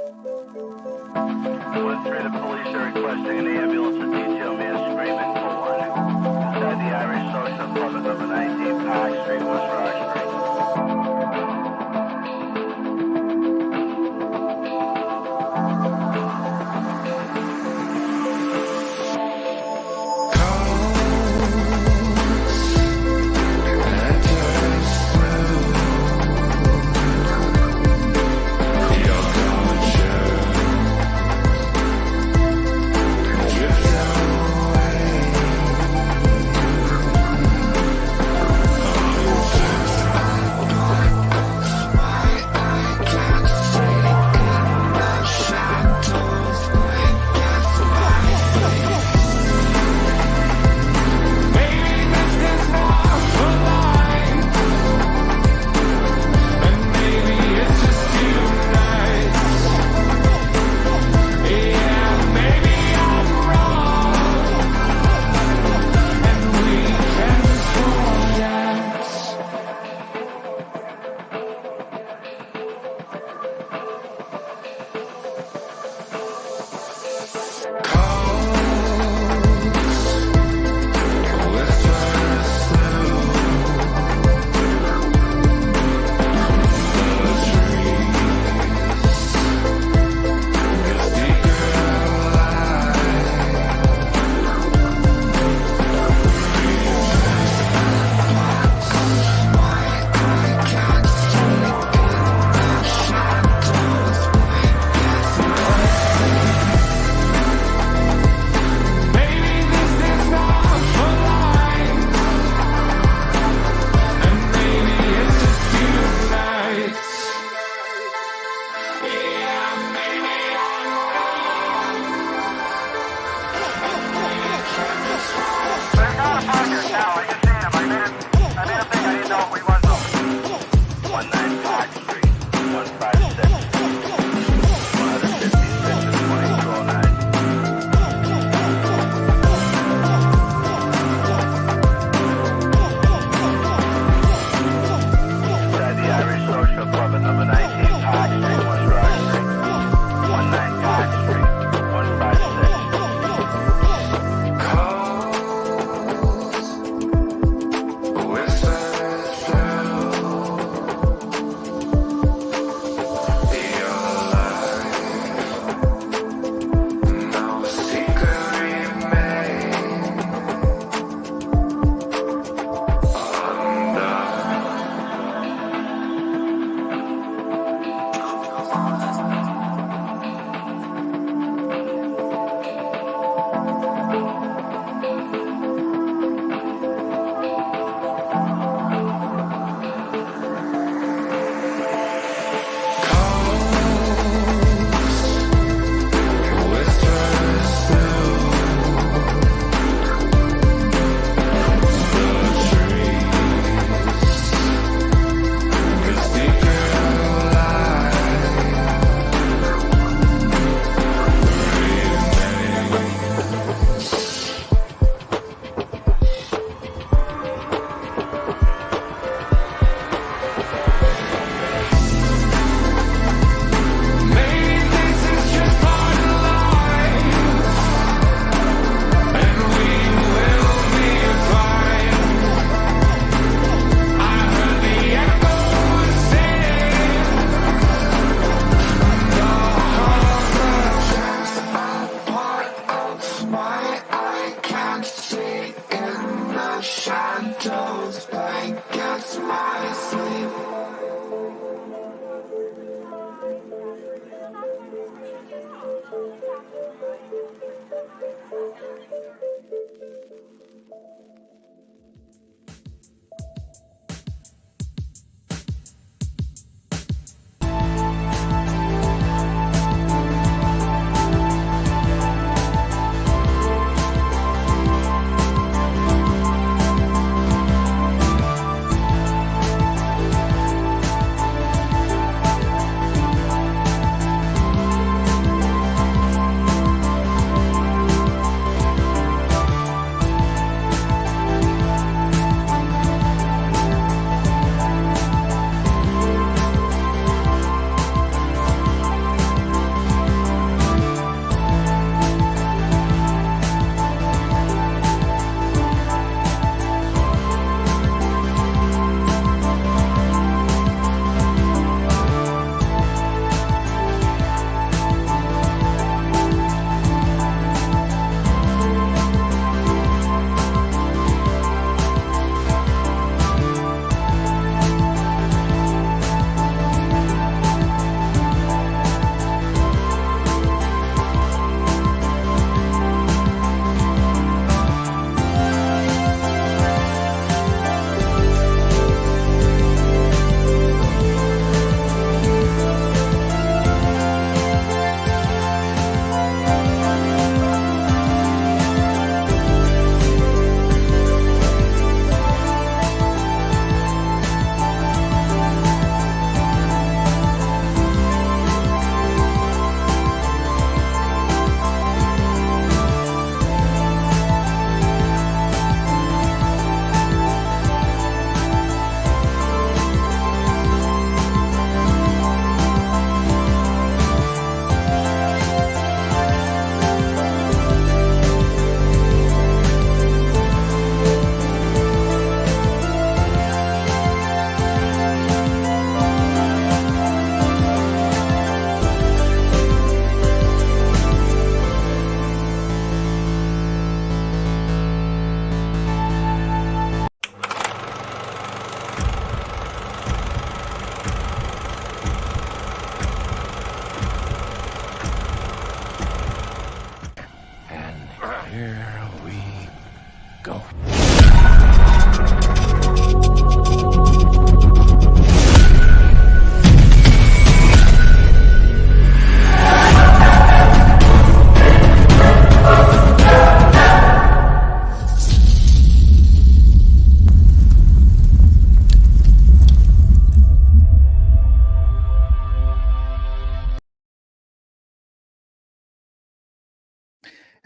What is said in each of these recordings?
1-3, the police are requesting an ambulance to detail man screaming for one. Inside the Irish Social Club at number 19 Park Street, West Roxbury. Drift away.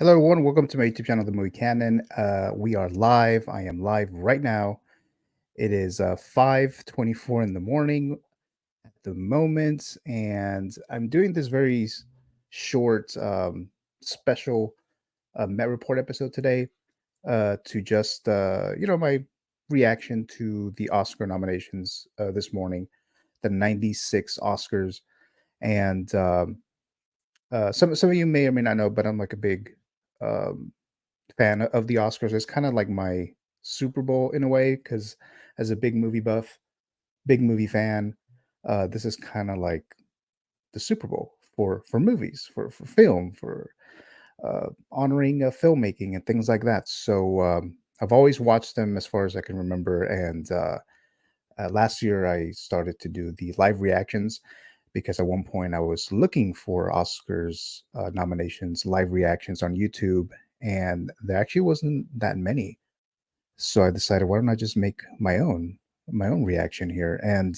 Hello, everyone. Welcome to my YouTube channel, The Movie Canon. We are live. I am live right now. It is 5:24 in the morning at the moment, and I'm doing this very short, special Met Report episode today to just, my reaction to the Oscar nominations this morning, the 96 Oscars. And some of you may or may not know, but I'm like a big um, fan of the Oscars. It's kind of like my Super Bowl in a way, because as a big movie buff, big movie fan, this is kind of like the Super Bowl for movies, for film, for honoring filmmaking and things like that. So I've always watched them as far as I can remember, and last year I started to do the live reactions because at one point I was looking for Oscars nominations, live reactions on YouTube, and there actually wasn't that many. So I decided, why don't I just make my own reaction here? And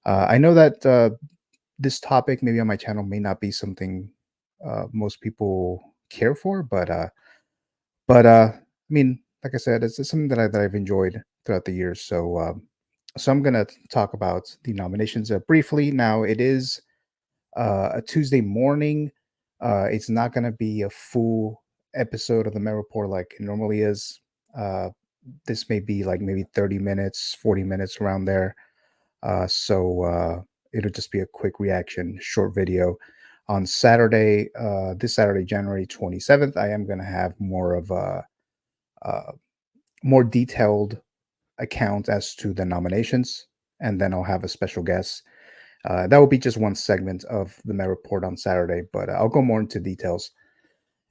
I know that this topic, maybe on my channel, may not be something most people care for, but I mean, like I said, it's something that I've enjoyed throughout the years. So I'm gonna talk about the nominations briefly. Now it is a Tuesday morning. It's not gonna be a full episode of the Met Report like it normally is. Uh, this may be like maybe 30 minutes, 40 minutes around there. So it'll just be a quick reaction, short video. On Saturday, this Saturday, January 27th, I am gonna have more of a uh, more detailed account as to the nominations, and then I'll have a special guest. That will be just one segment of the Met Report on Saturday, but I'll go more into details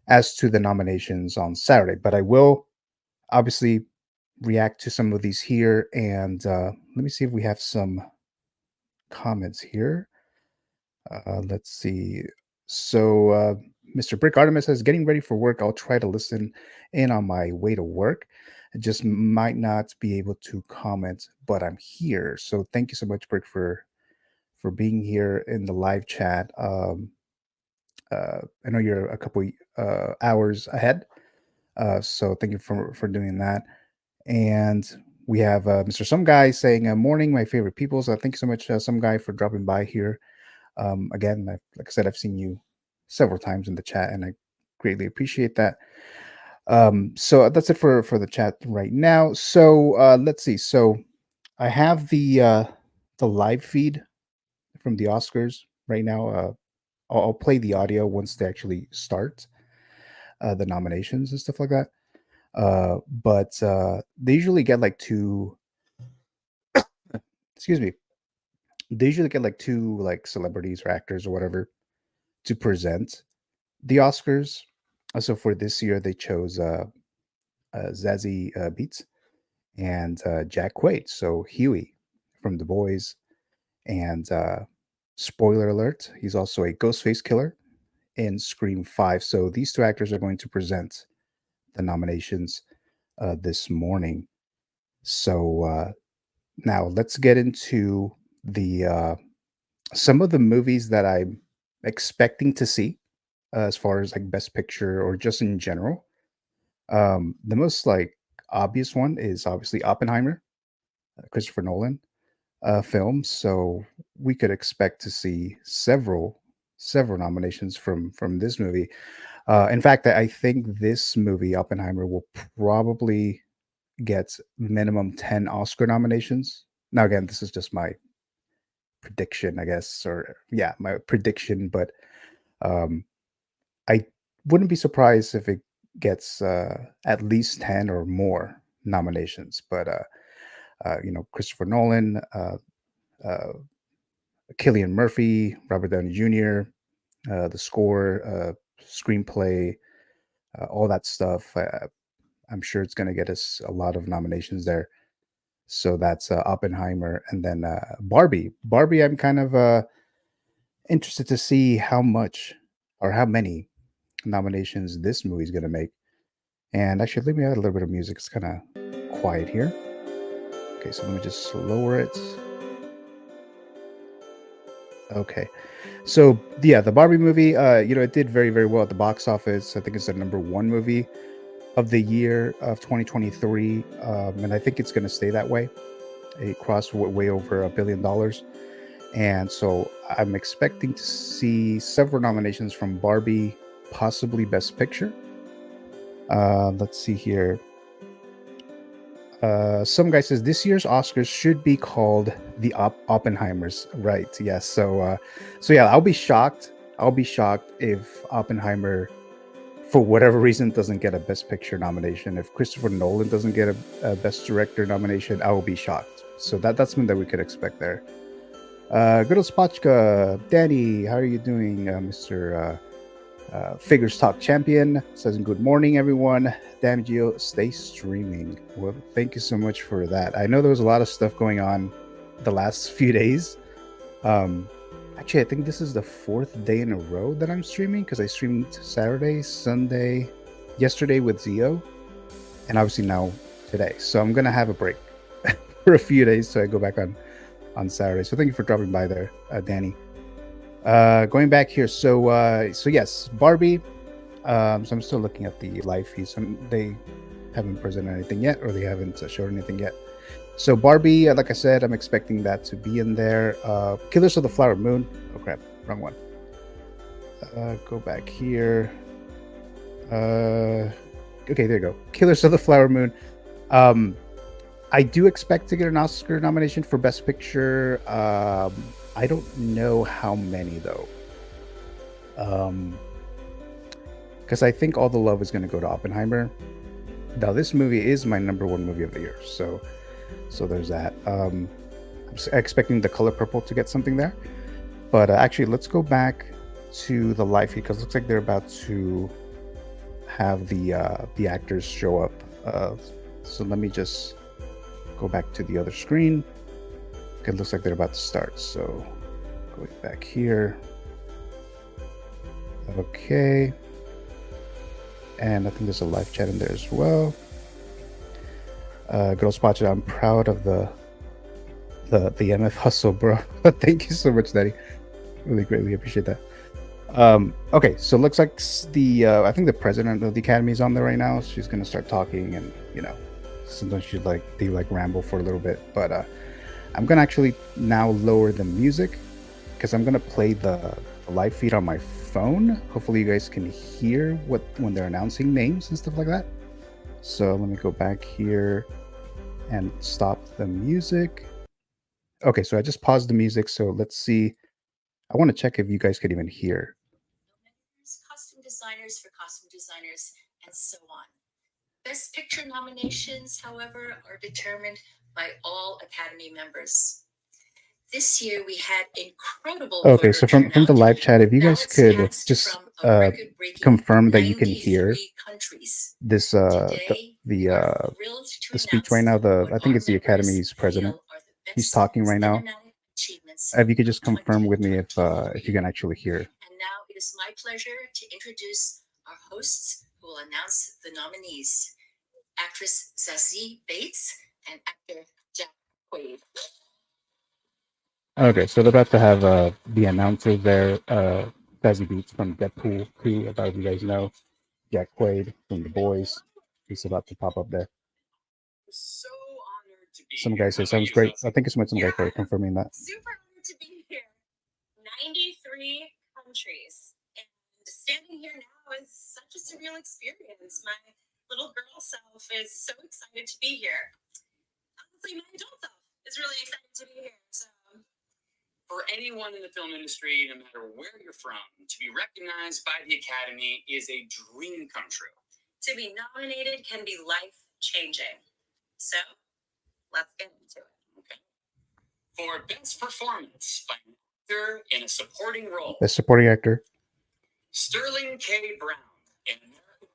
as to the nominations on Saturday. But I will obviously react to some of these here, and let me see if we have some comments here. Let's see. So Mr. Brick Artemis says, "Getting ready for work. I'll try to listen in on my way to work. I just might not be able to comment, but I'm here." So thank you so much, Brick, for being here in the live chat. I know you're a couple hours ahead, so thank you for doing that. And we have Mr. Some Guy saying, "Morning, my favorite peoples." Thank you so much, Some Guy, for dropping by here. Again, like I said, I've seen you several times in the chat, and I greatly appreciate that. So that's it for the chat right now. So let's see. So I have the live feed from the Oscars right now. I'll play the audio once they actually start the nominations and stuff like that. But they usually get like two. Excuse me. They usually get like two like celebrities or actors or whatever to present the Oscars. So for this year, they chose Zazie Beetz and Jack Quaid. So Huey from The Boys, and spoiler alert, he's also a Ghostface killer in Scream 5. So these two actors are going to present the nominations this morning. So now let's get into the some of the movies that I'm expecting to see as far as like Best Picture or just in general. The most like obvious one is obviously Oppenheimer, Christopher Nolan film. So we could expect to see several nominations from this movie. In fact, I think this movie Oppenheimer will probably get minimum 10 Oscar nominations. Now, again, this is just my prediction, I guess, or yeah, my prediction. But um, I wouldn't be surprised if it gets at least 10 or more nominations. But Christopher Nolan, uh, Killian Murphy, Robert Downey Jr., the score, screenplay, all that stuff. I'm sure it's going to get us a lot of nominations there. So that's Oppenheimer, and then Barbie. Barbie, I'm kind of interested to see how much or how many nominations this movie is going to make. And actually, let me add a little bit of music. It's kind of quiet here. Okay, so let me just lower it. Okay. So yeah, the Barbie movie, it did very, very well at the box office. I think it's the number one movie of the year of 2023, and I think it's going to stay that way. It crossed way over $1 billion, and so I'm expecting to see several nominations from Barbie, possibly Best Picture. Let's see here. Some guy says this year's Oscars should be called the Oppenheimers. Right? Yes. So yeah, I'll be shocked. I'll be shocked if Oppenheimer, for whatever reason, doesn't get a Best Picture nomination. If Christopher Nolan doesn't get a Best Director nomination, I will be shocked. So that's something that we could expect there. Good old Spotchka, Danny, how are you doing, Mr. Figures Talk Champion? Says good morning, everyone. Damn, Gio, stay streaming. Well, thank you so much for that. I know there was a lot of stuff going on the last few days. Actually, I think this is the fourth day in a row that I'm streaming because I streamed Saturday, Sunday, yesterday with Zio, and obviously now today. So I'm gonna have a break for a few days so I go back on Saturday. So thank you for dropping by there, Danny. Going back here, so yes, Barbie. So I'm still looking at the live feed. So they haven't presented anything yet, or they haven't showed anything yet. So Barbie, like I said, I'm expecting that to be in there. Killers of the Flower Moon. Oh crap, wrong one. Go back here. Okay, there you go. Killers of the Flower Moon. I do expect to get an Oscar nomination for Best Picture. I don't know how many though. Because I think all the love is going to go to Oppenheimer. Now, this movie is my number one movie of the year, so there's that. I'm expecting The Color Purple to get something there, but actually, let's go back to the live feed because it looks like they're about to have the actors show up. So let me just go back to the other screen. It looks like they're about to start. So going back here. Okay. And I think there's a live chat in there as well. Girl Spotted, I'm proud of the MF hustle, bro. Thank you so much, Daddy. Really greatly appreciate that. Okay, so it looks like I think the president of the academy is on there right now. She's gonna start talking, and sometimes they ramble for a little bit. But I'm gonna actually now lower the music because I'm gonna play the live feed on my phone. Hopefully you guys can hear when they're announcing names and stuff like that. So let me go back here and stop the music. Okay, so I just paused the music. So let's see. I want to check if you guys could even hear. Costume designers for costume designers, and so on. Best Picture nominations, however, are determined by all Academy members. This year we had incredible. Okay, so from the live chat, if you guys could just confirm that you can hear this the speech right now. I think it's the Academy's president. He's talking right now. If you could just confirm with me if you can actually hear. And now it is my pleasure to introduce our hosts who will announce the nominees: actress Zazie Bates and actor Jack Quaid. Okay, so they're about to have the announcers there. Zazie Beetz from Deadpool 2, about you guys know. Jack Quaid from The Boys. He's about to pop up there. So honored to be Some guy says sounds great. I think it's some guy for confirming that. Super honored to be here. 93 countries. And standing here now is such a surreal experience. My little girl self is so excited to be here. Honestly, my adult self is really excited to be here. So for anyone in the film industry, no matter where you're from, to be recognized by the Academy is a dream come true. To be nominated can be life-changing. So, let's get into it. Okay. For Best Performance by an actor in a supporting role. Best supporting actor. Sterling K. Brown in American.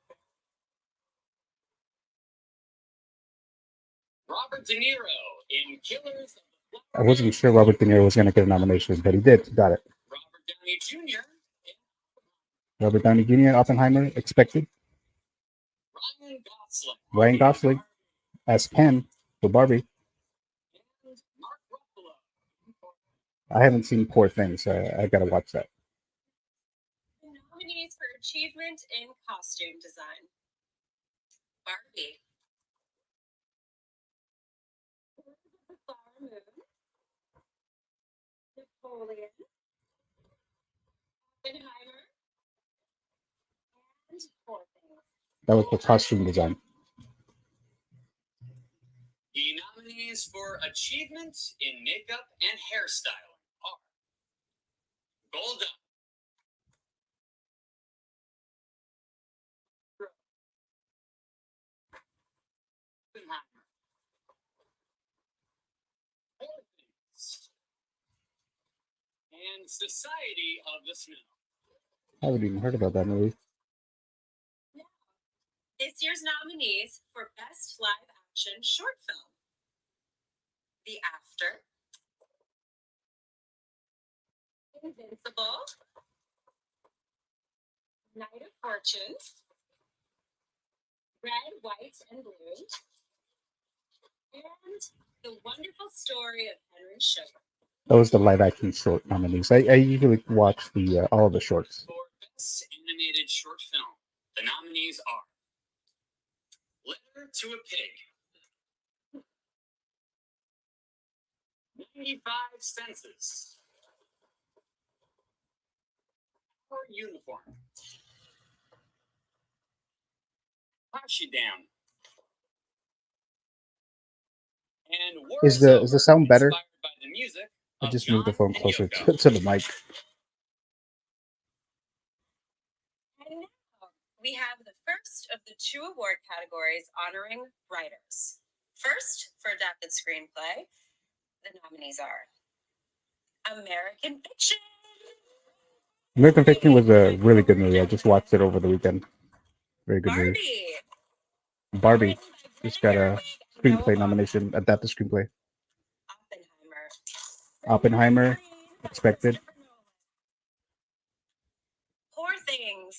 Robert De Niro in Killers of the Flower Moon. I wasn't sure Robert De Niro was going to get a nomination, but he did. Got it. Robert Downey Jr. Robert Downey Jr. Oppenheimer, expected. Ryan Gosling as Ken for Barbie. And Mark Ruffalo. I haven't seen Poor Things, so I gotta watch that. The nominees for achievement in costume design: Barbie, The Flower Moon, Napoleon, Oppenheimer, and Poor Things. That was the costume design. The nominees for achievement in makeup and hairstyling are Golda, Oppenheimer, Poor Things, and Society of the Snow. I haven't even heard about that movie. This year's nominees for Best Live Action Short Film: The After, Invincible, Night of Fortune, Red, White, and Blue, and The Wonderful Story of Henry Sugar. Those are the live action short nominees. I usually watch the all the shorts. For Best Animated Short Film, the nominees are Letter to a Pig, 95 Senses, Our Uniform, Hush You Down, and War Is the Over, sound better? inspired by the music I of just moved the John phone closer and Yoko. to the mic. And now we have the first of the two award categories honoring writers. First, for adapted screenplay, the nominees are American Fiction, American Fiction was a really good movie. I just watched it over the weekend. Very good movie. Barbie, Barbie written by just got Greta a Gerwig and screenplay Noah Baumbach. nomination, adapted screenplay. Oppenheimer, Oppenheimer, written by expected. Christopher Nolan. Poor Things,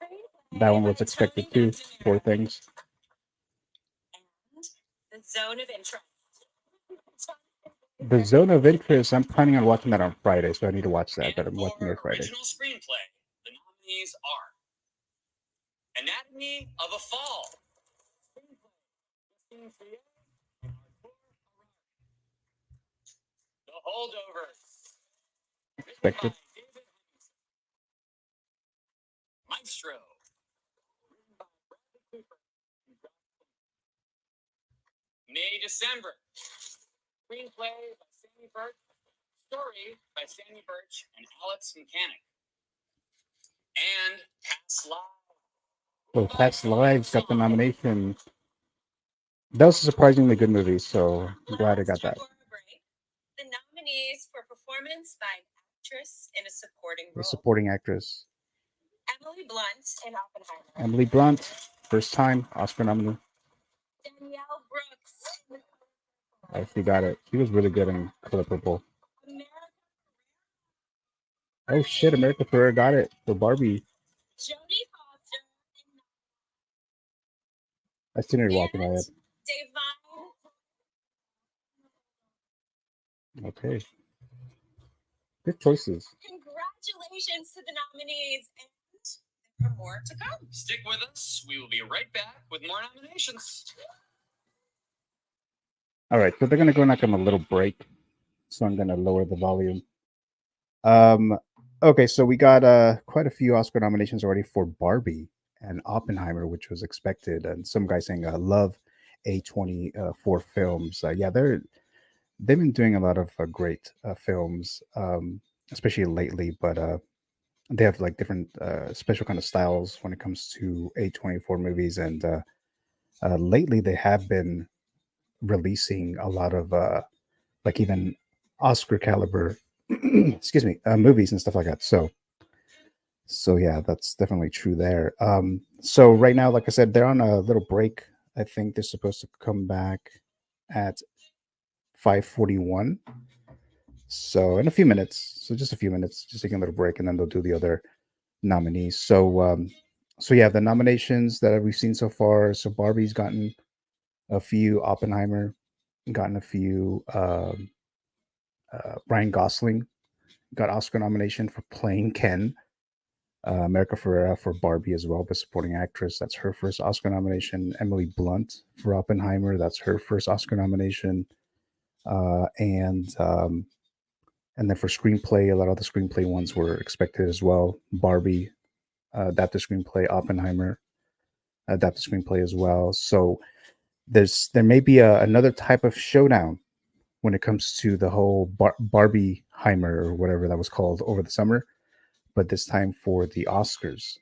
screenplay That one by was expected Tony too. Poor McNamara. Things. And The Zone of Interest. The Zone of Interest. I'm planning on watching that on Friday, so I need to watch that. But And I'm watching for it Friday. original screenplay, the nominees are Anatomy of a Fall, The Holdovers, Expected. Maestro, May December, screenplay by Sammy Birch, story by Sammy Birch and Alex Mechanic, and Past Lives. So Past Lives got the nomination. That was a surprisingly good movie, so I'm glad I got that. Before our break, the nominees for performance by an actress in a supporting The role: supporting actress. Emily Blunt in Oppenheimer, Emily Blunt, first time Oscar nominee. Danielle Brooks, Oh, she got it. She was really good in Color Purple. America, Oh shit, America Ferrera got it for Barbie. Jodie Foster, I still need to watch it. and I Devine. Okay. Good choices. Congratulations to the nominees, and there are more to come. Stick with us. We will be right back with more nominations. All right, so they're gonna go like on a little break, so I'm gonna lower the volume. Okay, so we got quite a few Oscar nominations already for Barbie and Oppenheimer, which was expected, and some guy saying love A24 films. Yeah, they've been doing a lot of great films, especially lately, but they have like different special kind of styles when it comes to A24 movies, and lately they have been releasing a lot of like even Oscar caliber excuse me movies and stuff like that. So yeah, that's definitely true there. So right now, like I said, they're on a little break. I think they're supposed to come back at 5:41. So in a few minutes, so just a few minutes, just taking a little break, and then they'll do the other nominees. So yeah, the nominations that we've seen so far. So Barbie's gotten a few, Oppenheimer gotten a few, Ryan Gosling got Oscar nomination for playing Ken. America Ferrera for Barbie as well, Best Supporting Actress. That's her first Oscar nomination. Emily Blunt for Oppenheimer. That's her first Oscar nomination. And then for screenplay, a lot of the screenplay ones were expected as well. Barbie, adapted screenplay. Oppenheimer, adapted screenplay as well. So there may be another type of showdown when it comes to the whole Barbieheimer or whatever that was called over the summer, but this time for the Oscars,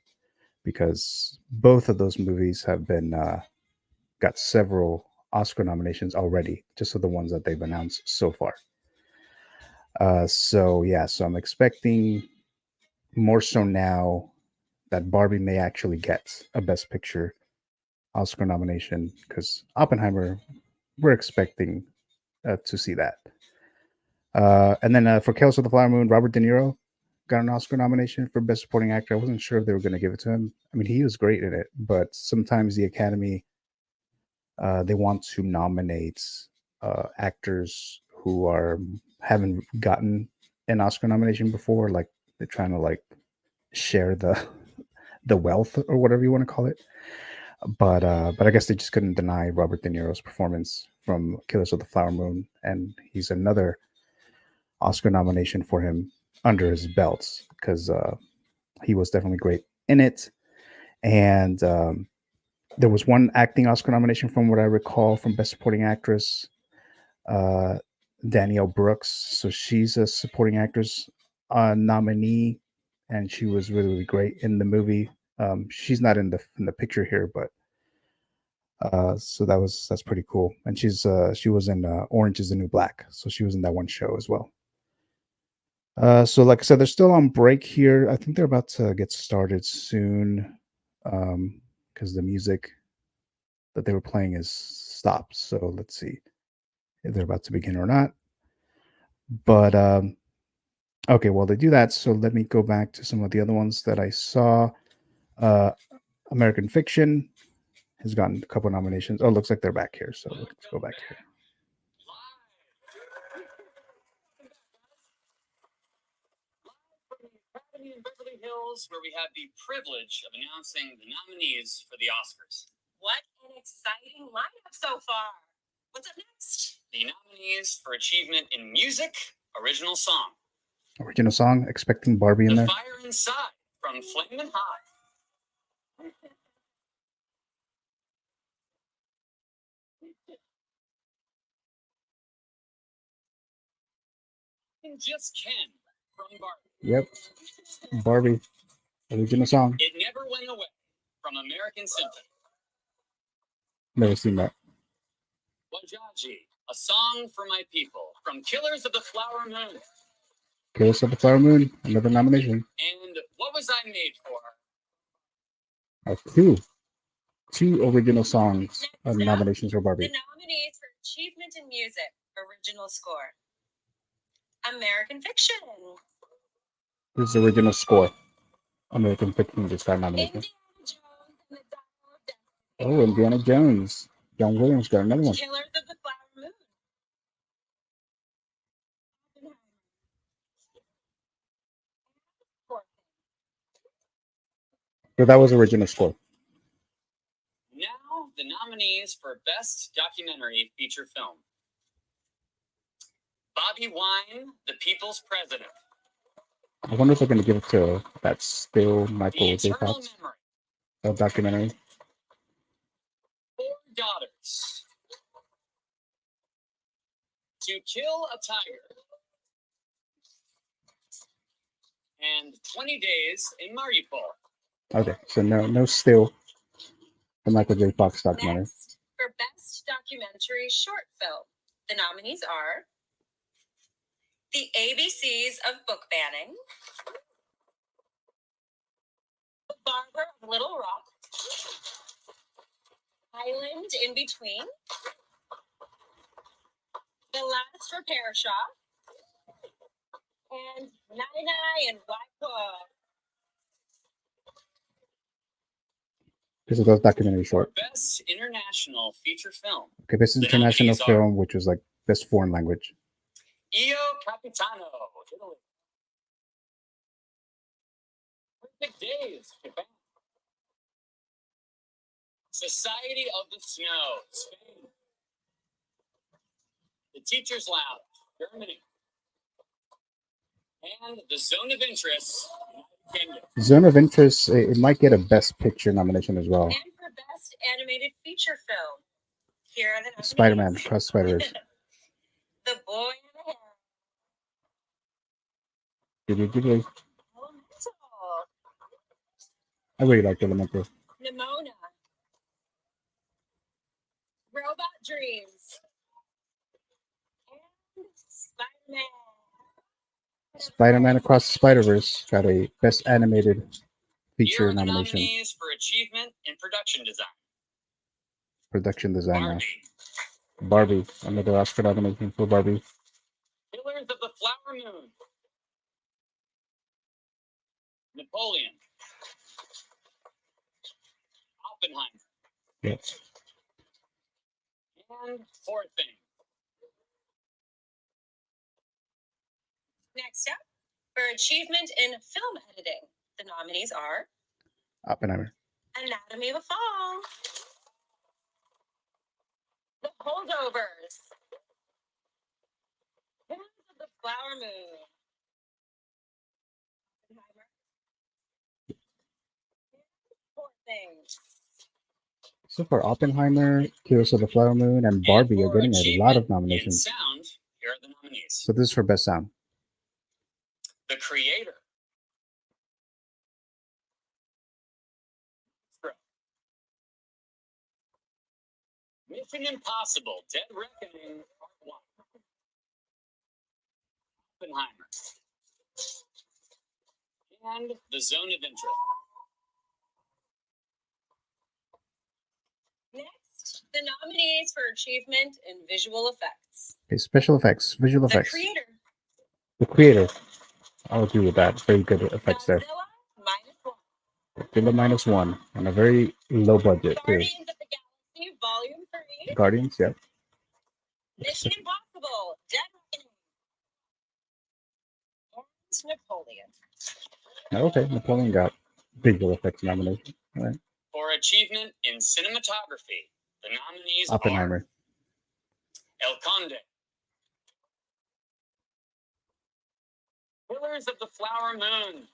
because both of those movies have been got several Oscar nominations already, just of the ones that they've announced so far. So I'm expecting more so now that Barbie may actually get a Best Picture Oscar nomination, because Oppenheimer, we're expecting to see that. And then for Killers of the Flower Moon, Robert De Niro got an Oscar nomination for Best Supporting Actor. I wasn't sure if they were going to give it to him. I mean, he was great in it, but sometimes the Academy, they want to nominate actors who haven't gotten an Oscar nomination before. Like they're trying to like share the wealth or whatever you want to call it. But I guess they just couldn't deny Robert De Niro's performance from Killers of the Flower Moon, and he's another Oscar nomination for him under his belts, because he was definitely great in it. And there was one acting Oscar nomination from what I recall from Best Supporting Actress, Danielle Brooks. So she's a supporting actress nominee, and she was really, really great in the movie. She's not in the picture here, but so that's pretty cool. And she was in Orange Is the New Black, so she was in that one show as well. So like I said, they're still on break here. I think they're about to get started soon, because the music that they were playing is stopped. So let's see if they're about to begin or not. But okay, well, they do that. So let me go back to some of the other ones that I saw. American Fiction has gotten a couple nominations. Oh, looks like they're back here. So let's go back here. In Beverly Hills, where we have the privilege of announcing the nominees for the Oscars. What an exciting lineup so far. What's up next? The nominees for achievement in music, original song. Original song, expecting Barbie in The there. Fire Inside from Flamin' Hot. And Just Ken from Barbie. Yep, Barbie, original song. It Never Went Away from American Symphony. Never seen that. Wajaji, A Song for My People from Killers of the Flower Moon. Killers of the Flower Moon, another nomination. And What Was I Made For? Two original songs Next up, nominations for Barbie. the nominees for achievement in music, original score. American Fiction. This is the original score. American Fiction just got nominated. Indiana Jones and the Dial of Destiny. Oh, Indiana Jones. John Williams got another one. Killers of the Flower Moon. So that was original score. Now, the nominees for Best Documentary Feature Film. Bobby Wine, The People's President. I wonder if they're going to give it to that still The Michael J. Eternal Fox Memory. documentary. 4 Daughters. To Kill a Tiger. And 20 Days in Mariupol. Okay, so no still the Michael J. Fox documentary. Next, for Best Documentary Short Film, the nominees are The ABCs of Book Banning, The Barber of Little Rock, Island in Between, The Last Repair Shop, and Nine and Waipua. This is those documentary For short. Best International Feature Film. Okay, this is The international nominees are film, which was like best foreign language. Io Capitano, Italy. Perfect Days, Japan. Society of the Snow, Spain. The Teacher's Lounge, Germany. And the Zone of Interest, United Kingdom. Zone of Interest, it might get a Best Picture nomination as well. And for Best Animated Feature Film, here are the nominees. Spider-Man Across the Spider-Verse. The Boy and the Heron. Elemental. Elemental. I really like Elemental. Nimona. Robot Dreams. And Spider-Man. Spider-Man Across the Spider-Verse got a Best Animated Here Feature are the nomination. nominees for achievement in production design. Production designer. Barbie, Barbie, another Oscar nomination for Barbie. Killers of the Flower Moon. Napoleon. Oppenheimer. Yes. And Poor Thing. Next up, for achievement in film editing, the nominees are Oppenheimer. Anatomy of a Fall, The Holdovers, Killers of the Flower Moon, Oppenheimer, and Poor Things. So for Oppenheimer, Killers of the Flower Moon, and Barbie are for getting a lot of achievement in nominations. sound, here are the nominees. So this is for Best Sound. The Creator. Mission Impossible, Dead Reckoning, Part 1. Oppenheimer. And The Zone of Interest. Next, the nominees for achievement in visual effects. Okay, special effects, visual The effects. Creator, The Creator. I'll agree with that. Very good effects there. Godzilla -1, Godzilla -1 on a very low budget too. Guardians of the Galaxy Volume 3, Guardians, yep. Mission Impossible, Dead Reckoning, and Napoleon. Okay, Napoleon got visual effects nomination. All right. For achievement in cinematography, the nominees Oppenheimer. are El Conde, Killers of the Flower Moon,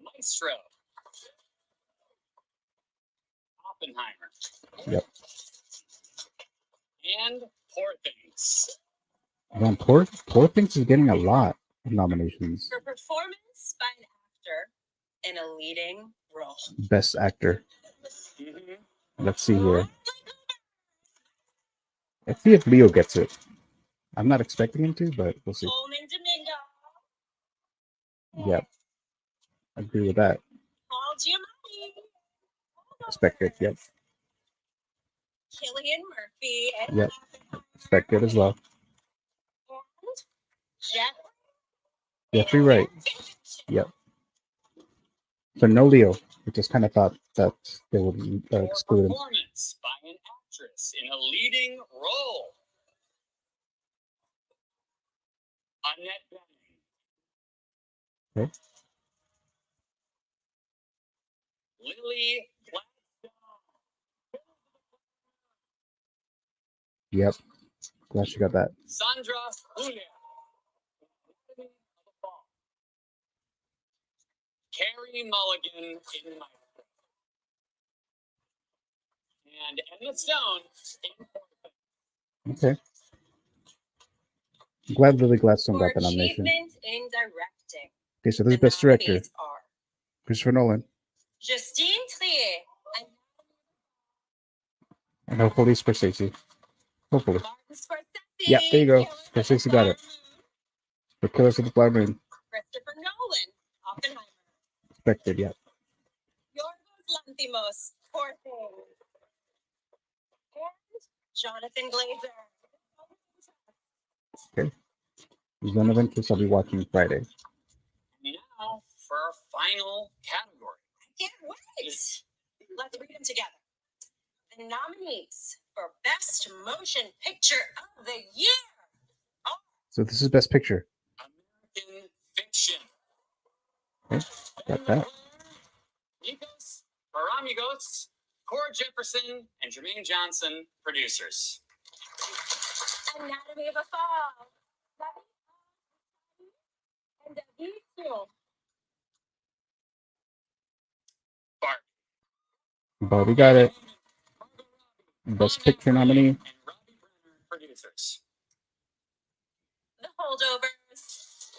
Maestro, Oppenheimer, Yep. and Poor Things. Man, Poor Things is getting a lot of nominations. For performance by an actor in a leading role. Best Actor. Mhm. Let's see here. Let's see if Leo gets it. I'm not expecting him to, but we'll see. Coleman Domingo. Yep. I agree with that. Paul Giamatti. Expected, yep. Cillian Murphy. And Yep. Expected as well. Jeffrey Wright. Yep. So no Leo. We just kind of thought that they would For exclude him. performance by an actress in a leading role, Annette Bening, Okay. Lily Gladstone, Yep. Glad she got that. Sandra Julia, Anatomy of a Fall, Carrie Mulligan in Maestro, and Emma Stone in Poor Things. Okay. I'm glad Lily Gladstone For got the nomination. achievement in directing, Okay, so this is the Best Director. nominees are Christopher Nolan. Justine Triet and And hopefully Scorsese. Hopefully. Martin Scorsese. Yeah, there you go. Killers of the Scorsese got it. Flower Moon, The Killers of the Flower Moon. Christopher Nolan, Oppenheimer. Expected, yeah. Yorgos Lanthimos, Poor Things. And Jonathan Glazer. Okay. Zone of Interest I'll be watching Friday. Now for our final category. Can't wait. Let's read them together. The nominees for Best Motion Picture of the Year So this is Best Picture. American Fiction. Okay, got that. Nikos Baramigos, Cora Jefferson, and Jermaine Johnson, producers. Anatomy of a Fall. And these two. Barbie got it. Best Picture nominee. And Robbie Brenner, producers. The Holdovers.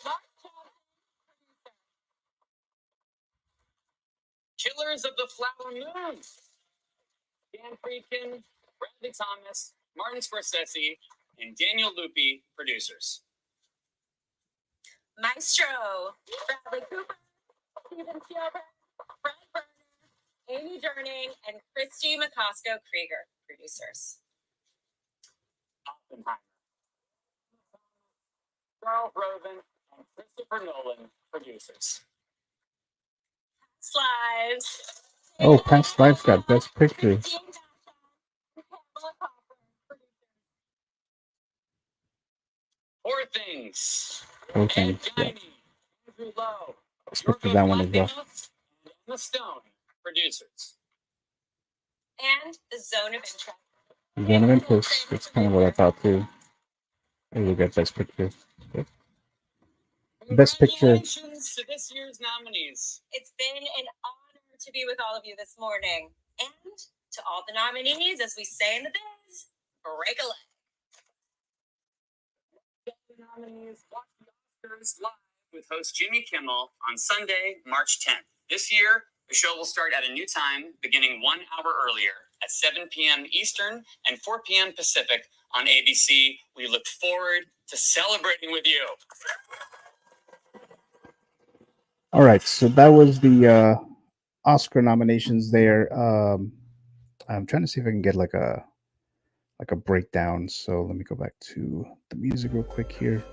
Mark Johnson, Killers of the Flower Moon. Dan Friedkin, Bradley Thomas, Martin Scorsese, and Daniel Lupi, producers. Maestro. Bradley Cooper, Steven Spielberg, Fred Berner, Amy Durning, and Christy McCosco Krieger, producers. Oppenheimer. Charles Roven and Christopher Nolan, producers. Lives. Oh, Past Lives got Best Picture. Poor Things. Poor Things, Ed yeah. Guiney, Andrew Lowe, Expected that one as well. Lanthimos, and Emma Stone, producers. And The Zone of Interest. Zone of Interest. That's kind of what I thought too. It will get Best Picture. Yep. Best Picture. Congratulations to this year's nominees. It's been an honor to be with all of you this morning. And to all the nominees, as we say in the biz, break a leg. The nominees watch the Oscars live with host Jimmy Kimmel on Sunday, March 10th. This year, the show will start at a new time, beginning 1 hour earlier at 7 p.m. Eastern and 4 p.m. Pacific on ABC. We look forward to celebrating with you. All right, so that was the Oscar nominations there. I'm trying to see if I can get like a breakdown. So let me go back to the music real quick here.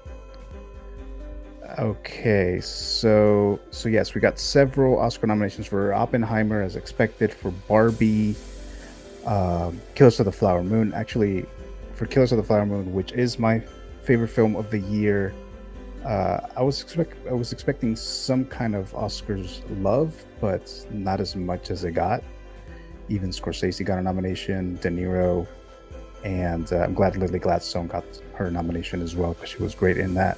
Okay, so yes, we got several Oscar nominations for Oppenheimer, as expected, for Barbie, Killers of the Flower Moon. Actually, for Killers of the Flower Moon, which is my favorite film of the year, I was expecting some kind of Oscars love, but not as much as it got. Even Scorsese got a nomination, De Niro, and I'm glad Lily Gladstone got her nomination as well, because she was great in that.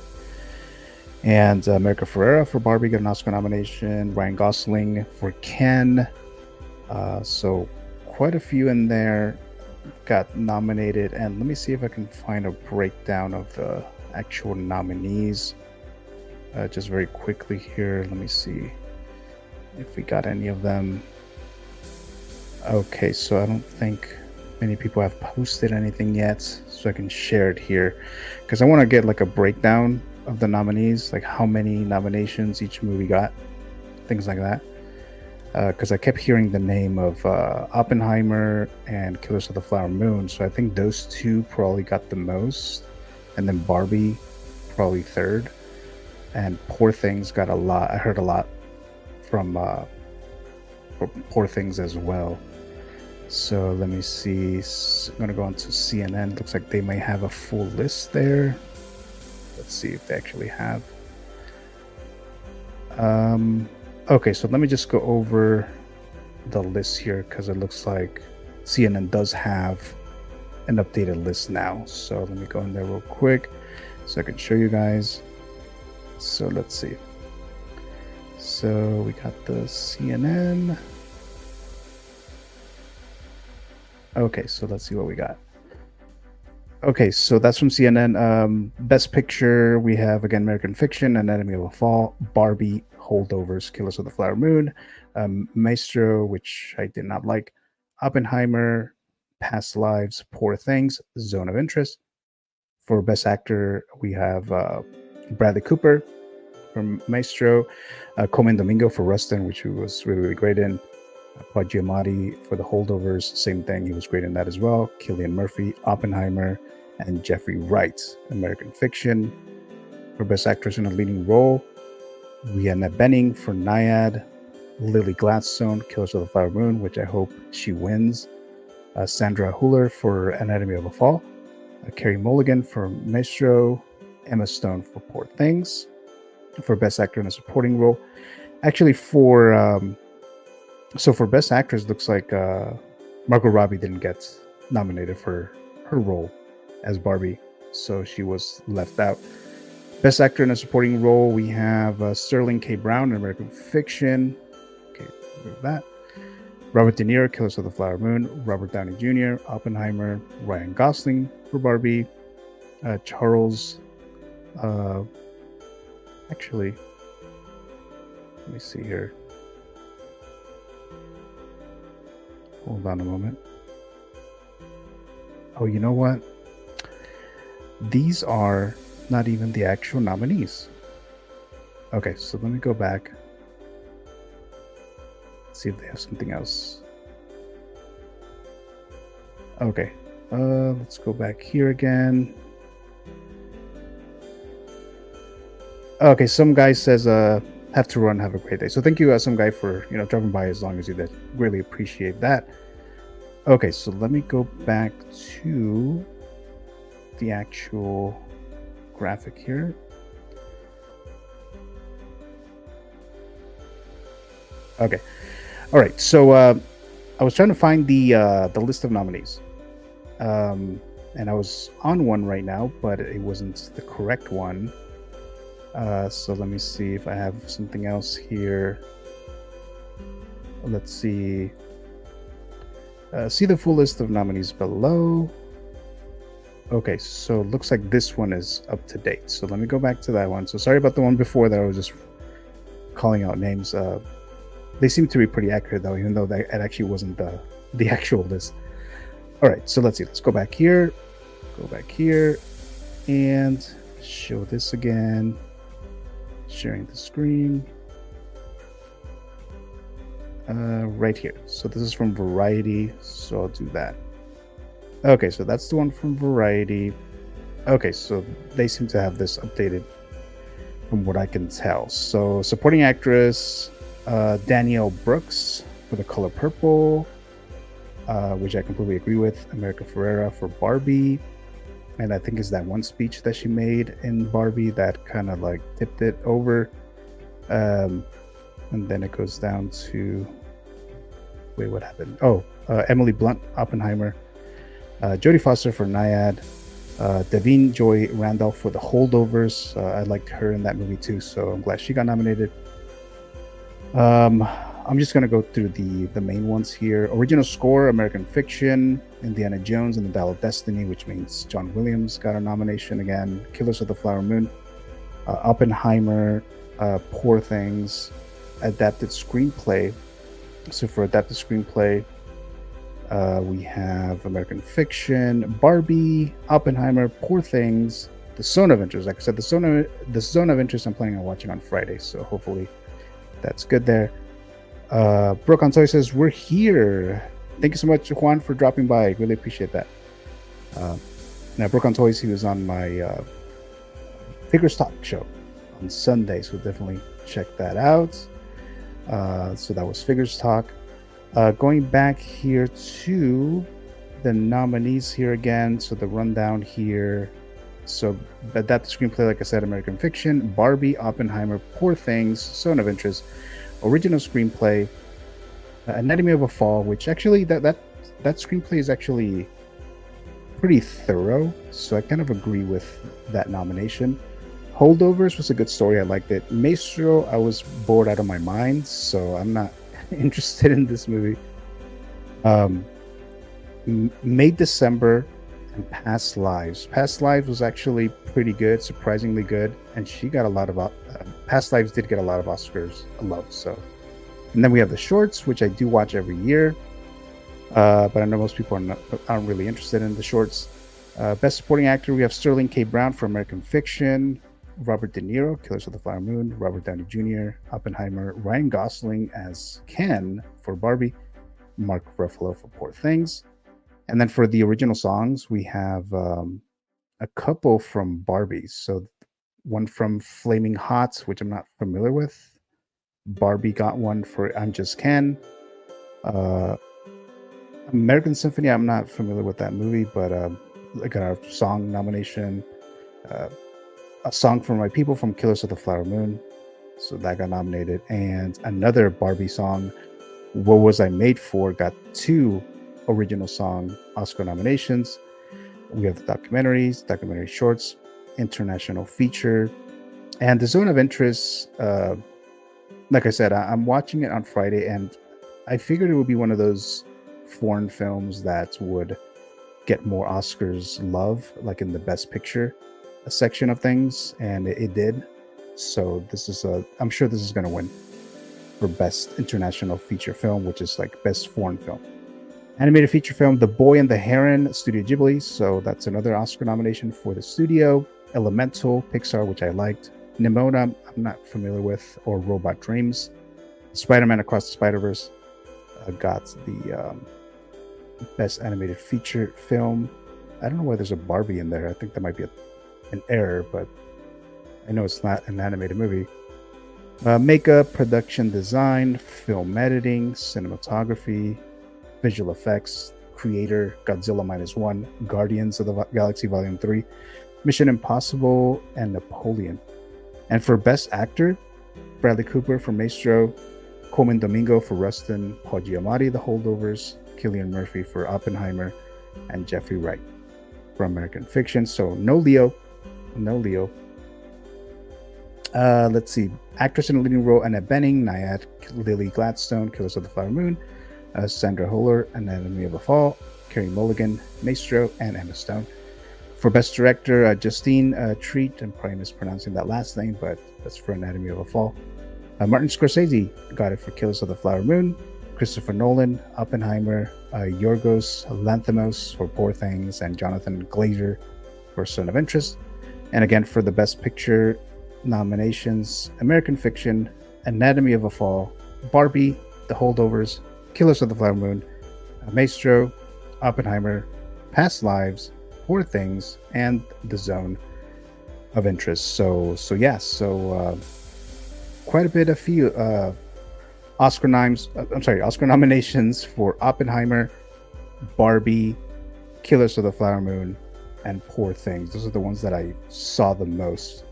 And America Ferrera for Barbie got an Oscar nomination. Ryan Gosling for Ken. So quite a few in there got nominated. And let me see if I can find a breakdown of the actual nominees. Just very quickly here. Let me see if we got any of them. Okay, so I don't think many people have posted anything yet, so I can share it here, because I want to get like a breakdown of the nominees, like how many nominations each movie got, things like that. Because I kept hearing the name of Oppenheimer and Killers of the Flower Moon, so I think those two probably got the most, and then Barbie probably third, and Poor Things got a lot. I heard a lot from Poor Things as well. So let me see. I'm gonna go on to CNN. Looks like they may have a full list there. Let's see if they actually have. Okay, so let me just go over the list here, because it looks like CNN does have an updated list now. So let me go in there real quick so I can show you guys. So let's see. So we got the CNN. Okay, so let's see what we got. Okay, so that's from CNN. Best Picture, we have, again, American Fiction, Anatomy of a Fall, Barbie, Holdovers, Killers of the Flower Moon, Maestro, which I did not like, Oppenheimer, Past Lives, Poor Things, Zone of Interest. For Best Actor, we have Bradley Cooper from Maestro, Colman Domingo for Rustin, which he was really, really great in. Paul Giamatti for The Holdovers, same thing, he was great in that as well. Cillian Murphy, Oppenheimer, and Jeffrey Wright, American Fiction. For Best Actress in a Leading Role, we have Annette Bening for Naiad, Lily Gladstone, Killers of the Flower Moon, which I hope she wins. Sandra Hüller for Anatomy of a Fall, Carey Mulligan for Maestro, Emma Stone for Poor Things for Best Actor in a Supporting Role. Actually, for Best Actress, looks like Margot Robbie didn't get nominated for her role as Barbie, so she was left out. Best Actor in a Supporting Role, we have Sterling K. Brown in American Fiction. Okay, remove that. Robert De Niro, Killers of the Flower Moon. Robert Downey Jr., Oppenheimer. Ryan Gosling for Barbie. Charles. Actually, let me see here. Hold on a moment. Oh, you know what? These are not even the actual nominees. Okay, so let me go back. See if they have something else. Okay, let's go back here again. Okay, some guy says have to run, have a great day. So thank you, some guy, for dropping by as long as you did. Really appreciate that. Okay, so let me go back to the actual graphic here. Okay, all right. So I was trying to find the list of nominees, and I was on one right now, but it wasn't the correct one. So let me see if I have something else here. Let's see. See the full list of nominees below. Okay, so it looks like this one is up to date. So let me go back to that one. So sorry about the one before that I was just calling out names. They seem to be pretty accurate though, even though it actually wasn't the actual list. All right, so let's see. Let's go back here. Go back here and show this again. Sharing the screen. Right here. So this is from Variety, so I'll do that. Okay, so that's the one from Variety. Okay, so they seem to have this updated from what I can tell. So supporting actress, Danielle Brooks for The Color Purple, which I completely agree with. America Ferrera for Barbie, and I think it's that one speech that she made in Barbie that kind of like tipped it over. And then it goes down to, wait, what happened? Oh, Emily Blunt, Oppenheimer. Jodie Foster for Nyad. Davine Joy Randolph for The Holdovers. I liked her in that movie too, so I'm glad she got nominated. I'm just gonna go through the main ones here. Original score, American Fiction, Indiana Jones and the Dial of Destiny, which means John Williams got a nomination again. Killers of the Flower Moon. Oppenheimer, Poor Things. Adapted screenplay. So for adapted screenplay, we have American Fiction, Barbie, Oppenheimer, Poor Things, The Zone of Interest. Like I said, the Zone of Interest I'm planning on watching on Friday, so hopefully that's good there. Brooke on Toy says, we're here. Thank you so much, Juan, for dropping by. Really appreciate that. Now, Brooke on Toys, he was on my Figures Talk show on Sunday, so definitely check that out. So that was Figures Talk. Going back here to the nominees here again. So the rundown here. So adapted screenplay, like I said, American Fiction, Barbie, Oppenheimer, Poor Things, Zone of Interest. Original screenplay, Anatomy of a Fall, which actually that screenplay is actually pretty thorough. So I kind of agree with that nomination. Holdovers was a good story. I liked it. Maestro, I was bored out of my mind, so I'm not interested in this movie. May December and Past Lives. Past Lives was actually pretty good, surprisingly good, and she got a lot of Past Lives did get a lot of Oscars love. So, and then we have the shorts, which I do watch every year, but I know most people aren't really interested in the shorts. Best Supporting Actor, we have Sterling K. Brown for American Fiction, Robert De Niro, Killers of the Flower Moon, Robert Downey Jr., Oppenheimer, Ryan Gosling as Ken for Barbie, Mark Ruffalo for Poor Things. And then for the original songs, we have a couple from Barbie. So one from Flaming Hot, which I'm not familiar with. Barbie got one for I'm Just Ken. American Symphony, I'm not familiar with that movie, but I got a song nomination. A Song for My People from Killers of the Flower Moon. So that got nominated. And another Barbie song, What Was I Made For, got 2 original song Oscar nominations. We have the documentaries, documentary shorts, international feature, and the zone of interest. Like I said, I'm watching it on Friday, and I figured it would be one of those foreign films that would get more Oscars love, like in the Best Picture section of things, and it did. So I'm sure this is going to win for Best International Feature Film, which is like Best Foreign Film. Animated feature film, The Boy and the Heron, Studio Ghibli. So that's another Oscar nomination for the studio. Elemental, Pixar, which I liked. Nimona, I'm not familiar with, or Robot Dreams. Spider-Man Across the Spider-Verse got the Best Animated Feature Film. I don't know why there's a Barbie in there. I think that might be an error, but I know it's not an animated movie. Makeup, production design, film editing, cinematography, visual effects, creator, Godzilla -1, Guardians of the Galaxy Volume 3, Mission Impossible, and Napoleon. And for Best Actor, Bradley Cooper for Maestro, Colman Domingo for Rustin, Paul Giamatti, The Holdovers, Cillian Murphy for Oppenheimer, and Jeffrey Wright for American Fiction. So no Leo. Let's see. Actress in a leading role, Annette Bening, Nyad Lily Gladstone, Killers of the Flower Moon, Sandra Huller, Anatomy of a Fall, Carey Mulligan, Maestro, and Emma Stone. For Best Director, Justine Treat, I'm probably mispronouncing that last name, but that's for Anatomy of a Fall. Martin Scorsese got it for Killers of the Flower Moon. Christopher Nolan, Oppenheimer, Yorgos Lanthimos for Poor Things, and Jonathan Glazer for Zone of Interest. And again, for the Best Picture nominations, American Fiction, Anatomy of a Fall, Barbie, The Holdovers, Killers of the Flower Moon, Maestro, Oppenheimer, Past Lives, Poor Things, and The Zone of Interest. So quite a bit of few Oscar nominations for Oppenheimer, Barbie, Killers of the Flower Moon, and Poor Things. Those are the ones that I saw the most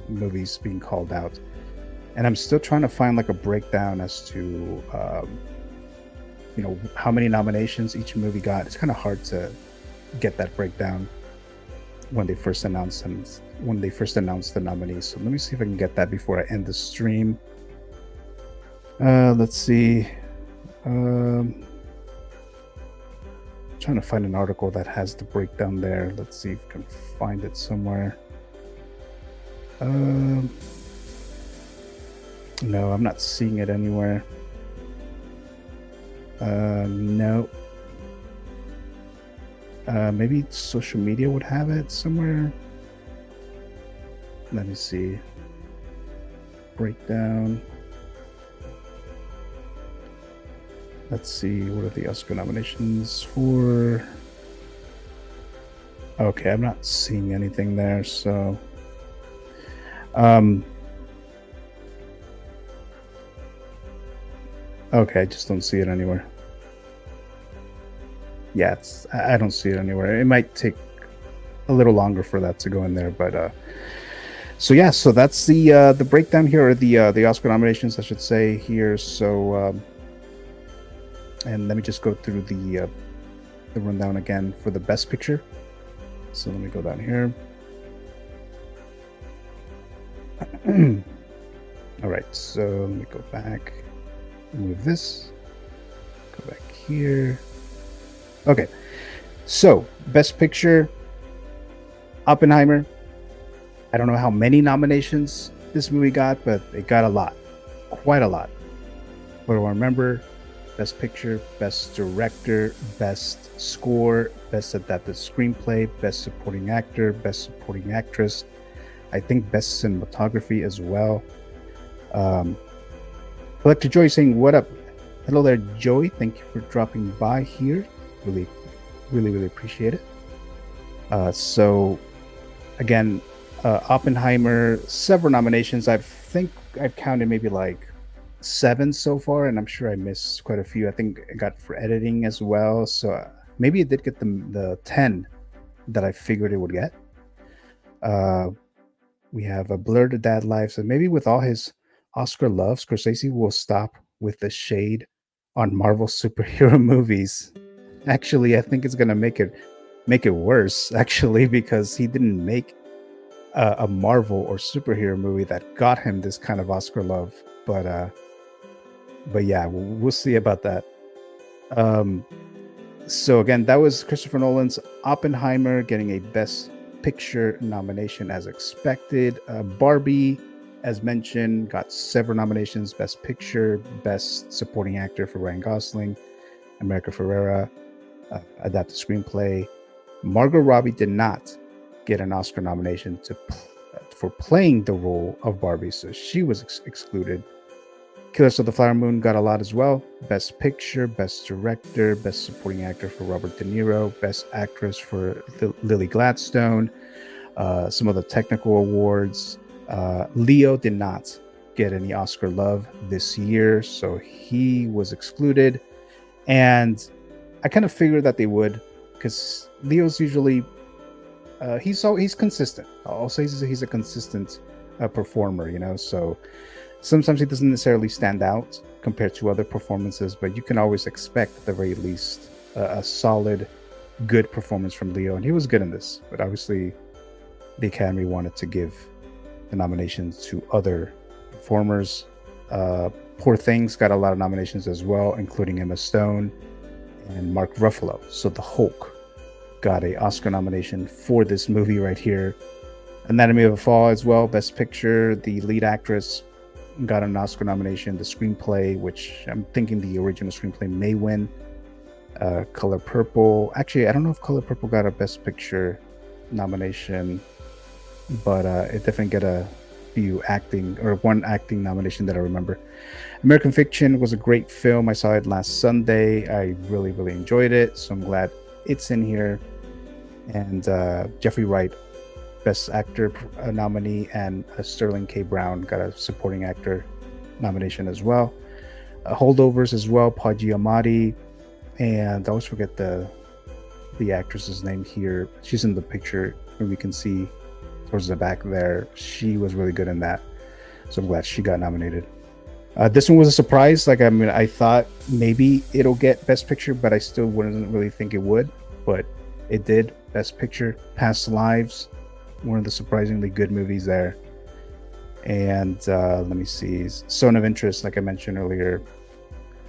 movies being called out. And I'm still trying to find like a breakdown as to how many nominations each movie got. It's kind of hard to get that breakdown when they first announced the nominees. So let me see if I can get that before I end the stream. Let's see. Trying to find an article that has the breakdown there. Let's see if I can find it somewhere. No, I'm not seeing it anywhere. No. Maybe social media would have it somewhere. Let me see. Breakdown. Let's see, what are the Oscar nominations for? Okay, I'm not seeing anything there, so okay, I just don't see it anywhere. Yeah, I don't see it anywhere. It might take a little longer for that to go in there, but so that's the breakdown here, or the Oscar nominations, I should say here. So and let me just go through the rundown again for the Best Picture. So let me go down here. All right, so let me go back, remove this, go back here. Okay, so Best Picture, Oppenheimer. I don't know how many nominations this movie got, but it got a lot, quite a lot. What do I remember? Best Picture, Best Director, Best Score, Best Adapted Screenplay, Best Supporting Actor, Best Supporting Actress. I think Best Cinematography as well. Collector Joy saying, what up? Hello there, Joey. Thank you for dropping by here. Really appreciate it. So again, Oppenheimer, several nominations. I think I've counted maybe like 7 so far, and I'm sure I missed quite a few. I think I got for editing as well, so maybe it did get the 10 that I figured it would get. We have a Blur to Dad Lives, and maybe with all his Oscar love, Scorsese will stop with the shade on Marvel superhero movies. Actually, I think it's gonna make it worse. Actually, because he didn't make a Marvel or superhero movie that got him this kind of Oscar love. But yeah, we'll see about that. Um, so again, that was Christopher Nolan's Oppenheimer getting a Best Picture nomination as expected. Barbie, as mentioned, got several nominations: Best Picture, Best Supporting Actor for Ryan Gosling, America Ferrera, Adapted Screenplay. Margot Robbie did not get an Oscar nomination for playing the role of Barbie, so she was excluded. Killers of the Flower Moon got a lot as well. Best Picture, Best Director, Best Supporting Actor for Robert De Niro, Best Actress for Lily Gladstone, some of the technical awards. Leo did not get any Oscar love this year, so he was excluded. And I kind of figured that they would, because Leo's usually he's consistent. I'll say he's a consistent performer, so sometimes he doesn't necessarily stand out compared to other performances, but you can always expect at the very least a solid, good performance from Leo, and he was good in this. But obviously, the Academy wanted to give the nominations to other performers. Poor Things got a lot of nominations as well, including Emma Stone and Mark Ruffalo. So the Hulk got a Oscar nomination for this movie right here. Anatomy of a Fall as well, Best Picture. The lead actress got an Oscar nomination. The screenplay, which I'm thinking the original screenplay may win. Color Purple. Actually, I don't know if Color Purple got a Best Picture nomination, but it definitely got a few acting, or one acting nomination that I remember. American Fiction was a great film. I saw it last Sunday. I really, really enjoyed it, so I'm glad it's in here. And Jeffrey Wright, Best Actor nominee, and Sterling K. Brown got a Supporting Actor nomination as well. Holdovers as well, Paul Giamatti, and I always forget the actress's name here. She's in the picture, and we can see towards the back there. She was really good in that, so I'm glad she got nominated. This one was a surprise. I thought maybe it'll get Best Picture, but I still wouldn't really think it would. But it did. Best Picture, Past Lives, one of the surprisingly good movies there. And let me see, Zone of Interest, like I mentioned earlier,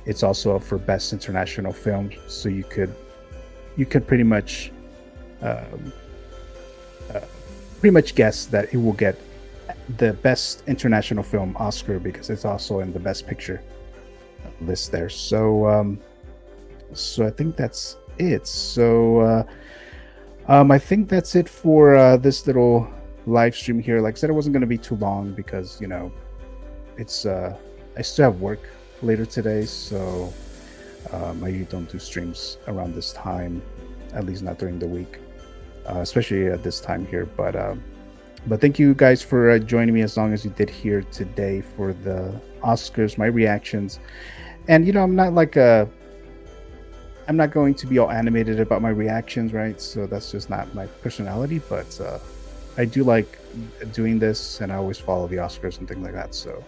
it's also up for Best International Film. So you could pretty much guess that it will get the Best International Film Oscar, because it's also in the Best Picture list there. So I think that's it. So I think that's it for this little live stream here. Like I said, it wasn't going to be too long because it's I still have work later today, so I usually don't do streams around this time, at least not during the week, especially at this time here. But thank you guys for joining me as long as you did here today for the Oscars, my reactions. And I'm not going to be all animated about my reactions, right? So that's just not my personality, but I do like doing this, and I always follow the Oscars and things like that. So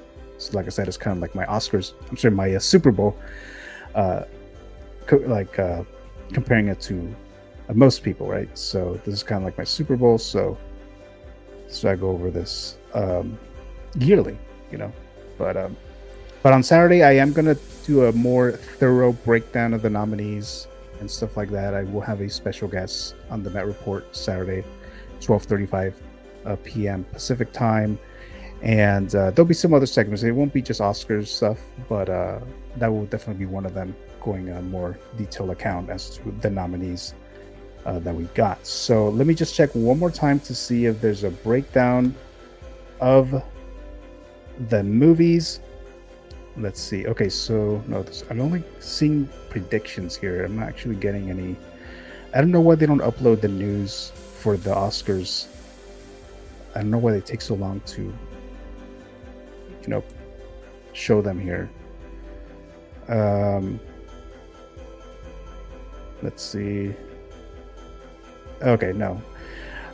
like I said, it's kind of like my Oscars. I'm sorry, my Super Bowl. Comparing it to most people, right? So this is kind of like my Super Bowl. So I go over this yearly, But on Saturday, I am gonna do a more thorough breakdown of the nominees and stuff like that. I will have a special guest on the Met Report Saturday, 12:35 p.m. Pacific time, and there'll be some other segments. It won't be just Oscars stuff, but that will definitely be one of them, going a more detailed account as to the nominees that we got. So let me just check one more time to see if there's a breakdown of the movies. Let's see. Okay, so no, I'm only seeing predictions here. I'm not actually getting any. I don't know why they don't upload the news for the Oscars. I don't know why they take so long to, show them here. Let's see. Okay, no.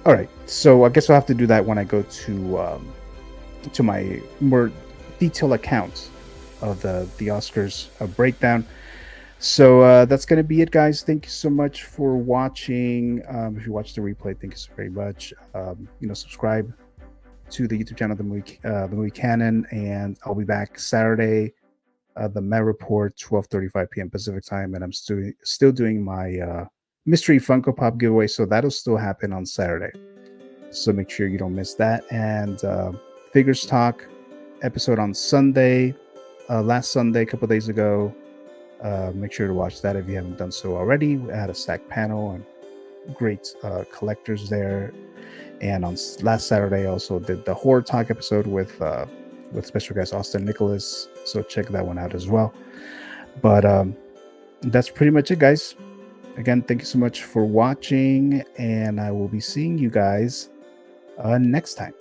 All right, so I guess I'll have to do that when I go to my more detailed account of the Oscars breakdown. So that's gonna be it, guys. Thank you so much for watching. If you watched the replay, thank you so very much. Subscribe to the YouTube channel, the movie Canon, and I'll be back Saturday. The Met Report, 12:35 p.m. Pacific time, and I'm still doing my mystery Funko Pop giveaway, so that'll still happen on Saturday. So make sure you don't miss that. And Figures Talk episode on Sunday, last Sunday, a couple days ago. Make sure to watch that if you haven't done so already. We had a stacked panel and great collectors there. And on last Saturday, I also did the Horror Talk episode with special guest Austin Nicholas. So check that one out as well. But that's pretty much it, guys. Again, thank you so much for watching, and I will be seeing you guys next time.